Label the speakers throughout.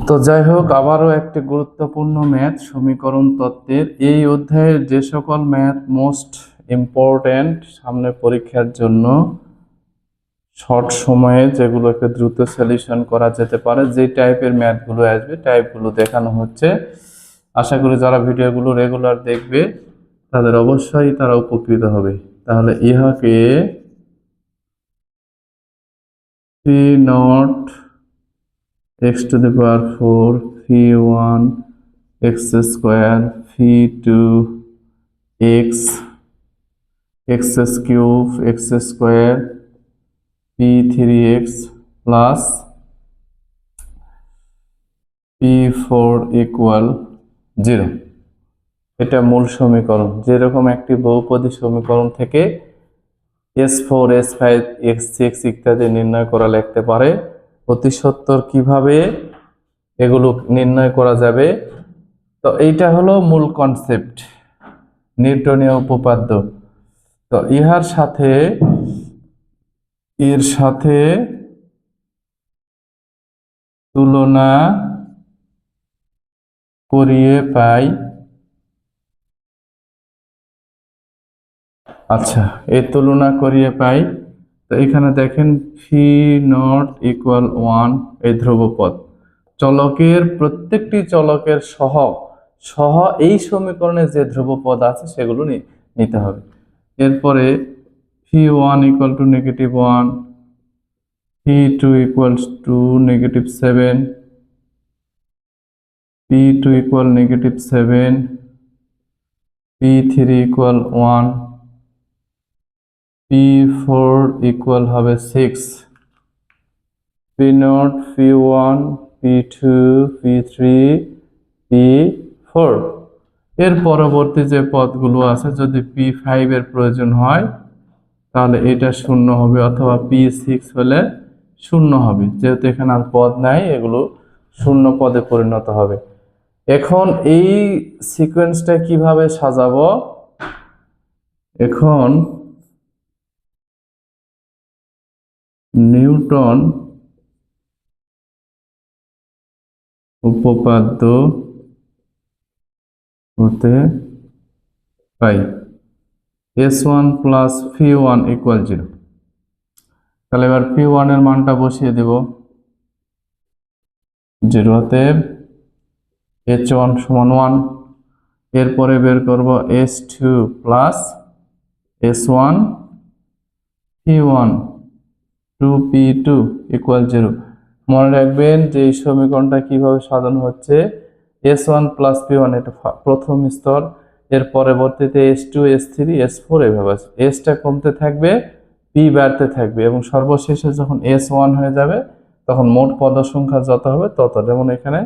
Speaker 1: তো যাই হোক, আবারও একটি গুরুত্বপূর্ণ ম্যাথ সমীকরণ তত্ত্বের এই অধ্যায়ের যে সকল ম্যাথ মোস্ট ইম্পর্ট্যান্ট সামনে পরীক্ষার জন্য, শর্ট সময়ে যেগুলোকে দ্রুত সলিউশন করা যেতে পারে, যে টাইপের ম্যাথগুলো আসবে টাইপগুলো দেখানো হচ্ছে। আশা করি যারা ভিডিওগুলো রেগুলার দেখবে তাদের অবশ্যই তারা উপকৃত হবে। তাহলে ইহাকে p0 x to the power 4 phi1 x square phi2 x x cube x square p3x plus p4 equal 0, এটা মূল সমীকরণ। যেরকম একটি বহুপদী সমীকরণ থেকে s4 s5 s6 ইত্যাদি নির্ণয় করা লিখতে পারে, অতি সত্বর কিভাবে এগুলো নির্ণয় করা যাবে। তো এইটা হলো মূল কনসেপ্ট, নিউটনীয় উপপাদ্য। তো এর সাথে তুলনা করিয়ে পাই। আচ্ছা, এই তুলনা করিয়ে পাই। তো এখানে দেখেন phi0 equal 1, এই ধ্রুবপদ চলকের প্রত্যেকটি চলকের সহ এই সমীকরণে যে ধ্রুবপদ আছে সেগুলো নিতে হবে। এরপরে phi1 equal to -1, p2 equals to -7, p2 equal -7, p3 equal 1, p4 equal হবে 6, p0 p1 p2 p3 p4। এর পরবর্তী যে পদগুলো আছে, যদি p5 এর প্রয়োজন হয় তাহলে এটা শূন্য হবে, অথবা p6 হলে শূন্য হবে। যেহেতু এখানে আর পদ নাই, এগুলো শূন্য পদে পরিণত হবে। এখন এই সিকোয়েন্সটা কিভাবে সাজাবো, এখন নিউটন উপপাদ্য হতে পাই s1 প্লাস phi1 ইকুয়াল 0। তাহলে এবার phi1 এর মানটা বসিয়ে দেব 0, অতএব h1 সমান 1। এরপরে বের করব s2 plus s1 phi1 2p2 equal 0। মনে রাখবেন যে এই সমীকরণটা কিভাবে সাজানো হচ্ছে, s1 প্লাস p1 এটা প্রথম স্তর, এর পরবর্তীতে s2 s3 s4 এভাবে আছে। s টা কমতে থাকবে, p বাড়তে থাকবে, এবং সর্বশেষে যখন s1 হয়ে যাবে তখন মোট পদ সংখ্যা যত হবে তত। যেমন এখানে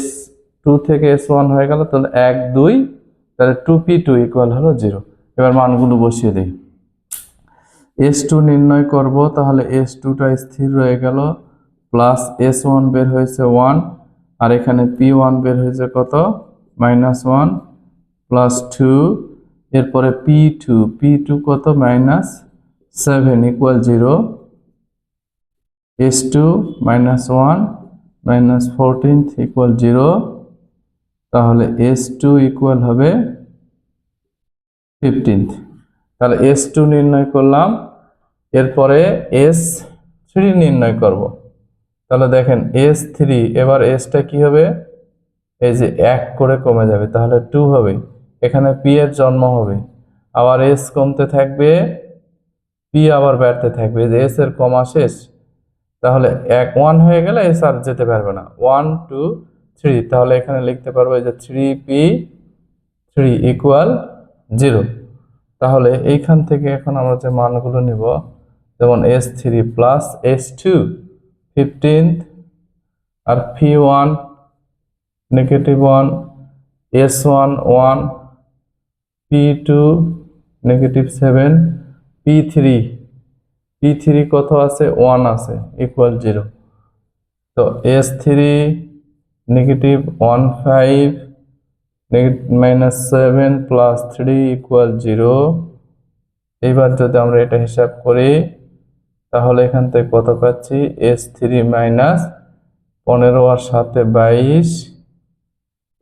Speaker 1: s2 থেকে s1 হয়ে গেল, তাহলে 1 2, তাহলে 2p2 ইকুয়াল হলো 0। এবার মানগুলো বসিয়ে দিই। s2 নির্ণয় করব, তাহলে s2টা স্থির রয়ে গেল, প্লাস s1 বের হয়েছে 1, আর এখানে p1 বের হয়েছে কত, -1 প্লাস 2, এরপরে p2 কত, -7 ইকুয়াল 0, s2 -1 -14 ইকুয়াল 0, তাহলে s2 ইকুয়াল হবে 15। তাহলে s2 নির্ণয় করলাম। এরপরে s3 নির্ণয় করব। তাহলে দেখেন s3, এবার sটা কি হবে, এই যে 1 করে কমে যাবে, তাহলে 2 হবে। এখানে p এর জন্ম হবে, আবার s কমতে থাকবে, p আবার বাড়তে থাকবে, যে s এর কমা শেষ। তাহলে 1 হয়ে গেলে s আর যেতে পারবে না, 1 2 3, তাহলে এখানে লিখতে পারবো যে 3p3 ইকুয়াল 0। তাহলে এইখান থেকে এখন আমরা যে মানগুলো নিব, যেমন s3 প্লাস s2 15, আর phi1 -1, s1 1, p2 -7, p3 কত আছে, 1 আছে, ইকুয়াল 0। তো s3 -15 -7 প্লাস 3 ইকুয়াল 0। এইবার যদি আমরা এটা হিসাব করি তাহলে এখান থেকে কত পাচ্ছি, s3 - 15 আর 7 22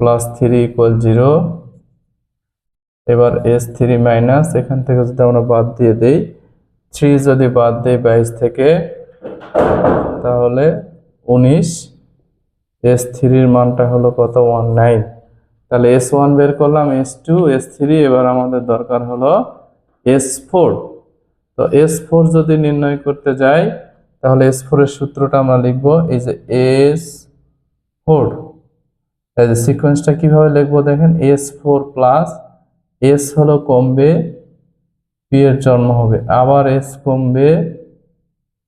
Speaker 1: প্লাস 3 ইকুয়াল 0। এবার S3 মাইনাস, এখান থেকে যদি আমরা বাদ দিয়ে দেই 3 যদি বাদ দেই 22 থেকে তাহলে 19। S3 এর মানটা হলো কত 19। তাহলে S1 বের করলাম, S2, S3, এবার আমাদের দরকার হলো S4। তো S4 যদি নির্ণয় করতে যাই তাহলে S4 এর সূত্রটা আমরা লিখব এই যে S4। এই যে সিকোয়েন্সটা কিভাবে লিখবো দেখেন, S4 প্লাস S হলো কমবে P এর জন্ম হবে, আবার S কমবে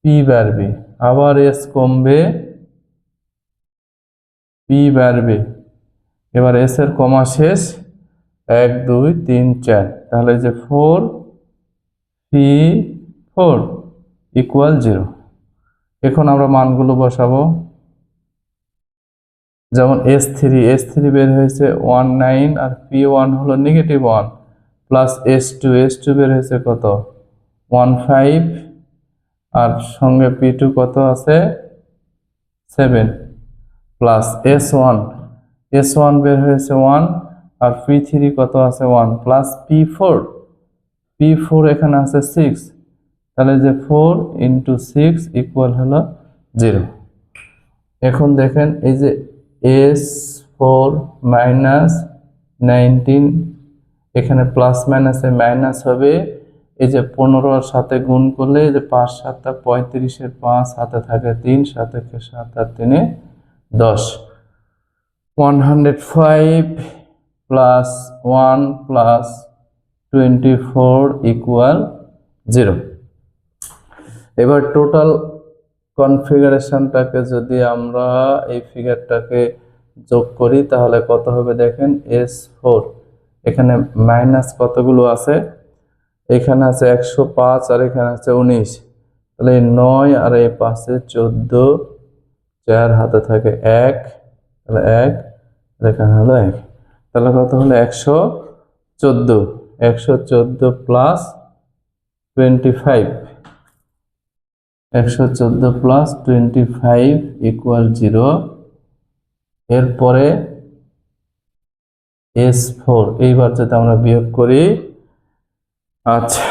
Speaker 1: P বাড়বে, আবার S কমবে P বাড়বে। এবার S এর কমা শেষ 1 2 3 4, তাহলে যে 4 4 ইকুয়াল 0। এখন আমরা মানগুলো বসাবো, যেমন S3 বের হয়েছে 19 আর P1 হলো -1 প্লাস S2 বের হয়েছে কত 15 আর সঙ্গে P2 কত আছে 7 প্লাস S1 বের হয়েছে 1 আর P3 কত আছে 1 প্লাস P4 এখানে আছে 6, তাহলে যে 4 × 6 ইকুয়াল হলো 0। এখন দেখেন এই যে S4 মাইনাস 19, এখানে প্লাস মাইনাসে মাইনাস হবে, এই যে 15 আর 7 গুণ করলে এই যে 5 7 35 এর 5 হাতে থাকে 3, 7 কে 7 আর 3 10, 105 প্লাস 1 প্লাস 24 ইকুয়াল 0। এবার টোটাল কনফিগারেশনটাকে যদি আমরা এই ফিগারটাকে যোগ করি তাহলে কত হবে দেখেন, S4 এখানে মাইনাস কতগুলো আছে, এখানে আছে 105 আর এখানে আছে 19, তাহলে 9 আর এই পাশে 14, 4 হাতে থাকে 1, তাহলে 1 এখানে হলো 1, তাহলে কত হলো 114 প্লাস 25, 114 প্লাস 25 ইকুয়াল 0। এরপরে S4 এইবার যদি আমরা বিয়োগ করি, আচ্ছা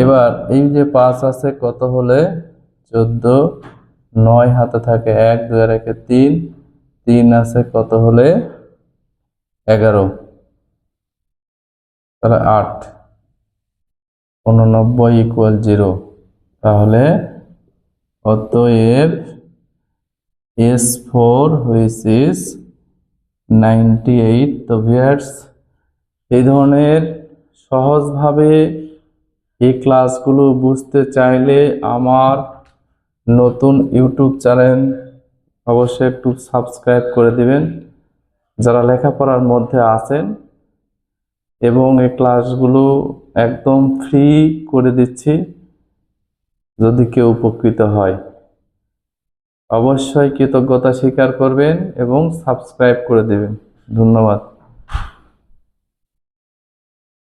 Speaker 1: এবার এই যে 5 আছে কত হলে 14, 9 হাতে থাকে 1, 2 আর 1 3, 3 আছে কত হলে 11, তাহলে 8, 89 ইকুয়াল 0। তাহলে অতএব S4 হুইচ ইজ 98। তো ভিউয়ার্স, এই ধরনের সহজভাবে এই ক্লাসগুলো বুঝতে চাইলে আমার নতুন ইউটিউব চ্যানেল অবশ্যই একটু সাবস্ক্রাইব করে দিবেন যারা লেখাপড়ার মধ্যে আছেন, এবং এই ক্লাসগুলো একদম ফ্রি করে দিচ্ছি। যদি কেউ উপকৃত হয় অবশ্যই কৃতজ্ঞতা স্বীকার করবেন এবং সাবস্ক্রাইব করে দেবেন। ধন্যবাদ।